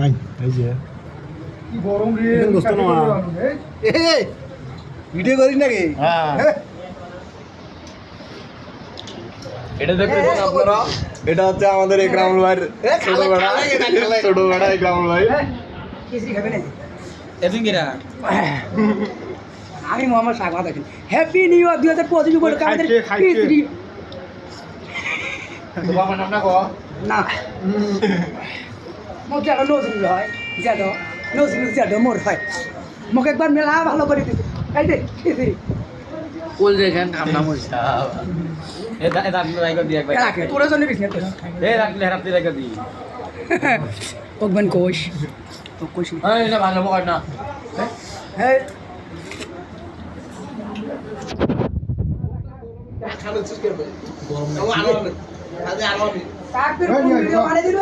নাই এই যে কি গরম রে এখন গোস্ত না। এই ভিডিও করিস নাকি হ্যাঁ এটা দেখবেন আপনারা, এটা হচ্ছে আমাদের একরামুল ভাইয়ের ছোট বেড়া একরামুল ভাই। খিচড়ি খাবে না এদিন কিরা আমি মোহাম্মদ শাহবাজ দেখেন হ্যাপি নিউ ইয়ার 2025 উপলক্ষে আমাদের খাইছে। খিচড়ি তো বাবা নাম না কো না মুখে আরো নজরুল হয় যেটা নজরুল যেটা মোর হয় মুখে একবার মেলা ভালো করে দিতে এই যে খিচড়ি কোল দেখেন ঠান্ডা মরিচা এটা এটা আপনি রাইকা দিয়ে একবার রাখে তোর জন্য বিজনেস এই রাখলে রাখতে রাইকা দি ওকবেন কোষ তো কোষ এই এটা ভালো বকার না হ্যাঁ গরম তারপরে ভিডিও বানিয়ে দিল